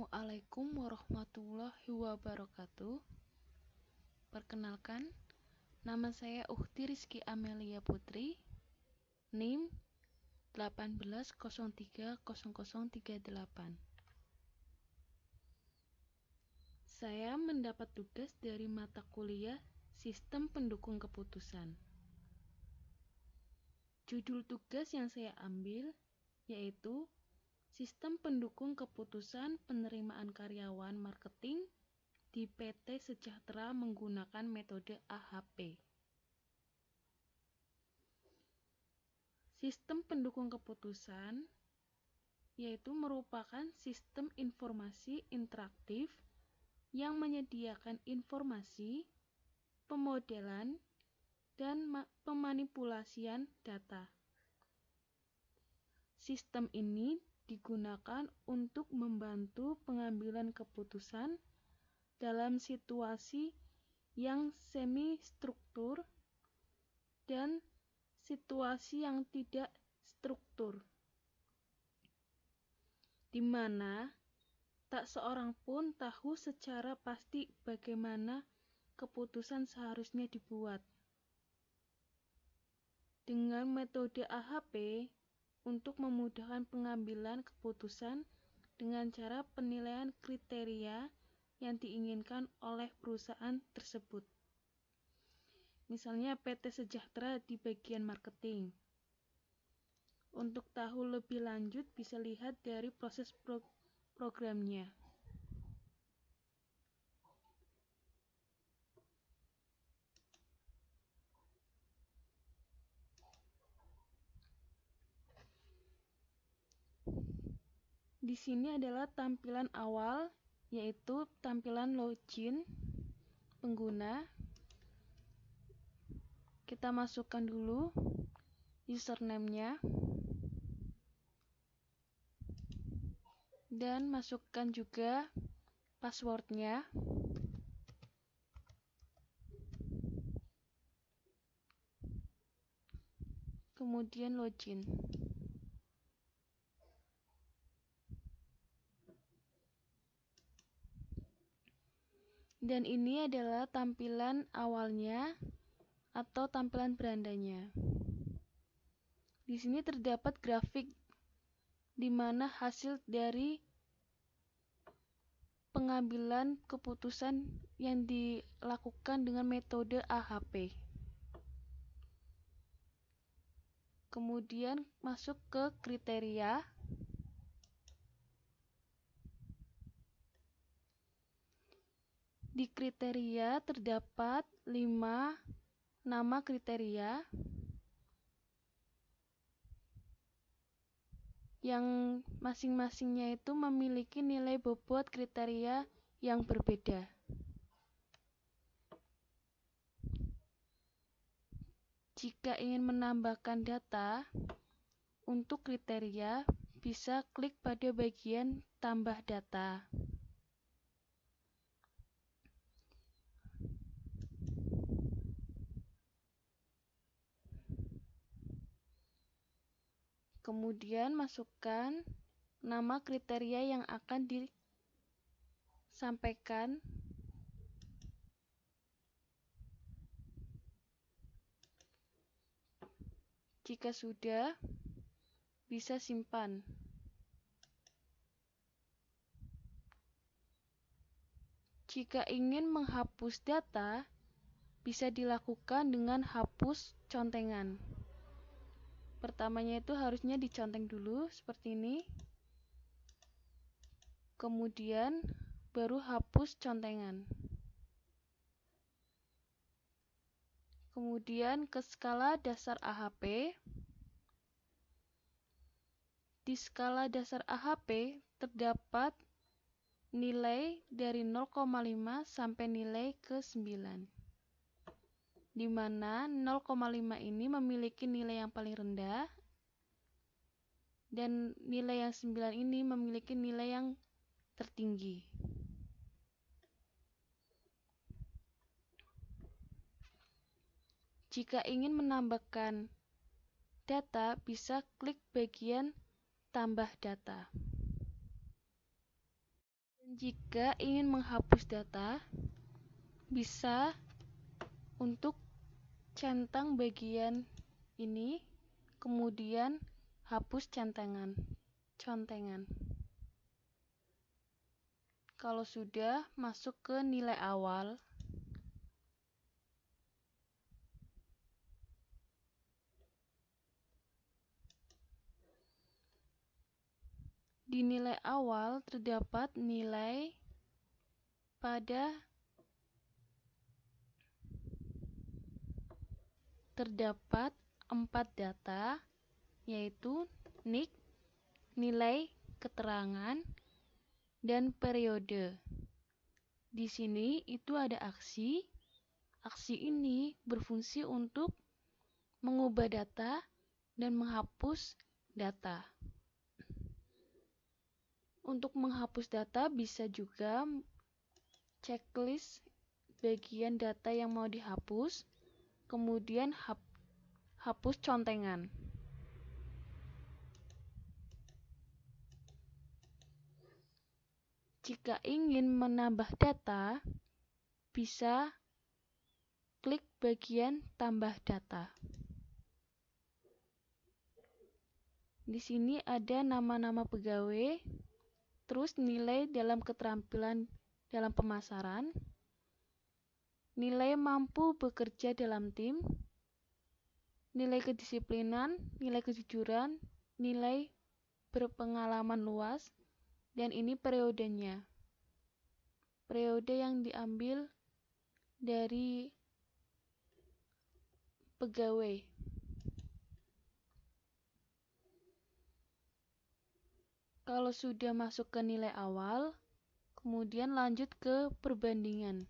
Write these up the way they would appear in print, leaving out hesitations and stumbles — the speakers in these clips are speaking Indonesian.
Assalamualaikum warahmatullahi wabarakatuh. Perkenalkan, nama saya Ukhti Rizky Amelia Putri, NIM 18030038. Saya mendapat tugas dari mata kuliah Sistem Pendukung Keputusan. Judul tugas yang saya ambil yaitu Sistem Pendukung Keputusan Penerimaan Karyawan Marketing di PT Sejahtera menggunakan metode AHP. Sistem pendukung keputusan yaitu merupakan sistem informasi interaktif yang menyediakan informasi, pemodelan, dan pemanipulasian data. Sistem ini digunakan untuk membantu pengambilan keputusan dalam situasi yang semi-struktur dan situasi yang tidak struktur, di mana tak seorang pun tahu secara pasti bagaimana keputusan seharusnya dibuat. Dengan metode AHP, untuk memudahkan pengambilan keputusan dengan cara penilaian kriteria yang diinginkan oleh perusahaan tersebut. Misalnya PT Sejahtera di bagian marketing. Untuk tahu lebih lanjut bisa lihat dari proses programnya. Di sini adalah tampilan awal, yaitu tampilan login pengguna. Kita masukkan dulu username-nya dan masukkan juga password-nya. Kemudian login. Dan ini adalah tampilan awalnya atau tampilan berandanya. Di sini terdapat grafik di mana hasil dari pengambilan keputusan yang dilakukan dengan metode AHP. Kemudian masuk ke kriteria. Di kriteria terdapat 5 nama kriteria yang masing-masingnya itu memiliki nilai bobot kriteria yang berbeda. Jika ingin menambahkan data untuk kriteria, bisa klik pada bagian tambah data. Kemudian masukkan nama kriteria yang akan disampaikan. Jika sudah, bisa simpan. Jika ingin menghapus data, bisa dilakukan dengan hapus contengan. Pertamanya itu harusnya diconteng dulu seperti ini. Kemudian baru hapus contengan. Kemudian ke skala dasar AHP. Di skala dasar AHP terdapat nilai dari 0,5 sampai nilai ke 9. Di mana 0,5 ini memiliki nilai yang paling rendah dan nilai yang 9 ini memiliki nilai yang tertinggi. Jika ingin menambahkan data, bisa klik bagian tambah data. Jika ingin menghapus data, bisa untuk centang bagian ini, kemudian hapus contengan. Kalau sudah, masuk ke nilai awal. Di nilai awal terdapat nilai pada terdapat 4 data, yaitu NIK, nilai keterangan, dan periode. Di sini itu ada aksi. Aksi ini berfungsi untuk mengubah data dan menghapus data. Untuk menghapus data bisa juga checklist bagian data yang mau dihapus, kemudian hapus contengan. Jika ingin menambah data, bisa klik bagian tambah data. Di sini ada nama-nama pegawai, terus nilai dalam keterampilan dalam pemasaran, nilai mampu bekerja dalam tim, nilai kedisiplinan, nilai kejujuran, nilai berpengalaman luas, dan ini periodenya. Periode yang diambil dari pegawai. Kalau sudah masuk ke nilai awal, kemudian lanjut ke perbandingan.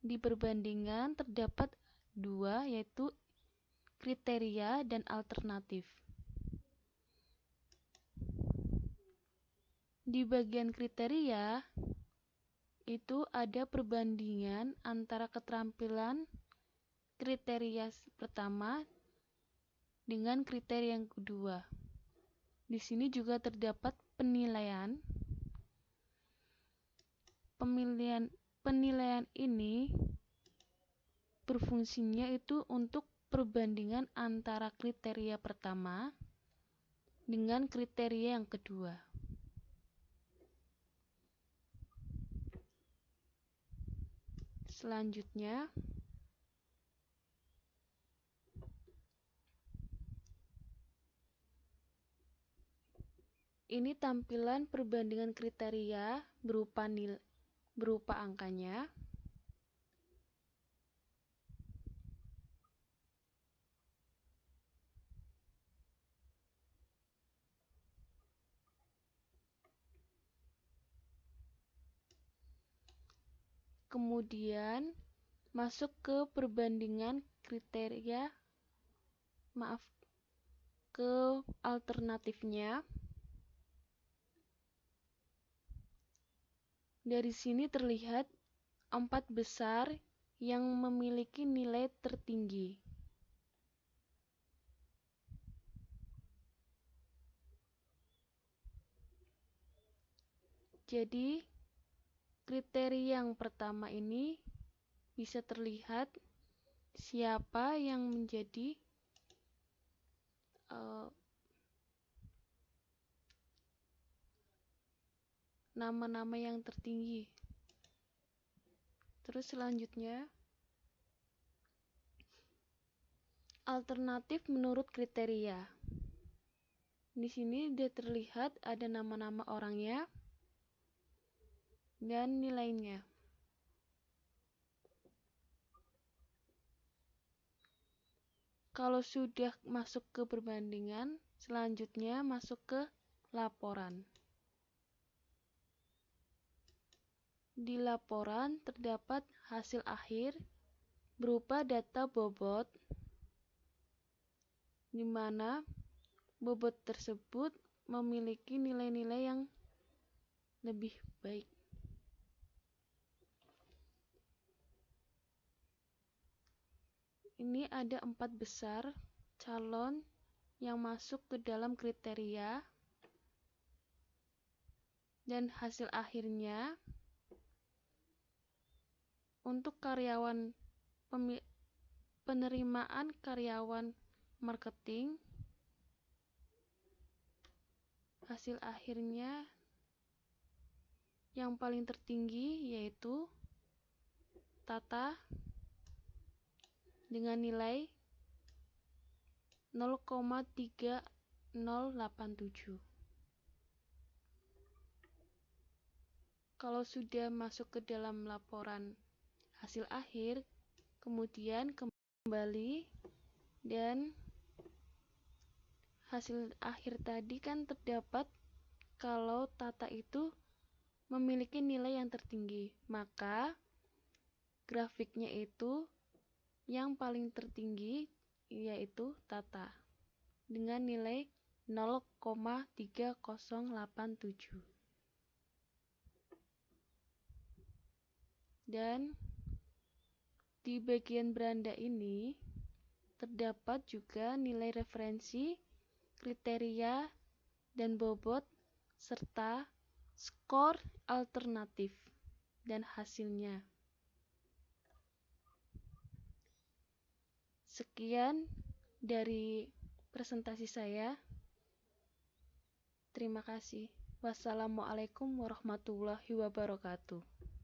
Di perbandingan terdapat 2, yaitu kriteria dan alternatif. Di bagian kriteria itu ada perbandingan antara keterampilan kriteria pertama dengan kriteria yang kedua. Di sini juga terdapat penilaian. Penilaian ini berfungsinya itu untuk perbandingan antara kriteria pertama dengan kriteria yang kedua. Selanjutnya, ini tampilan perbandingan kriteria berupa angkanya. Kemudian masuk ke perbandingan kriteria, ke alternatifnya. Dari sini terlihat 4 besar yang memiliki nilai tertinggi. Jadi, kriteria yang pertama ini bisa terlihat siapa yang menjadi nama-nama yang tertinggi. Terus selanjutnya, alternatif menurut kriteria. Di sini sudah terlihat ada nama-nama orangnya dan nilainya. Kalau sudah masuk ke perbandingan, selanjutnya masuk ke laporan. Di laporan terdapat hasil akhir berupa data bobot, di mana bobot tersebut memiliki nilai-nilai yang lebih baik. Ini ada 4 besar calon yang masuk ke dalam kriteria. Dan hasil akhirnya untuk penerimaan karyawan marketing, hasil akhirnya yang paling tertinggi yaitu Tata dengan nilai 0,3087. Kalau sudah masuk ke dalam laporan hasil akhir, kemudian kembali, dan hasil akhir tadi kan terdapat kalau Tata itu memiliki nilai yang tertinggi, maka grafiknya itu yang paling tertinggi yaitu Tata dengan nilai 0,3087. Dan di bagian beranda ini terdapat juga nilai referensi, kriteria, dan bobot, serta skor alternatif dan hasilnya. Sekian dari presentasi saya. Terima kasih. Wassalamualaikum warahmatullahi wabarakatuh.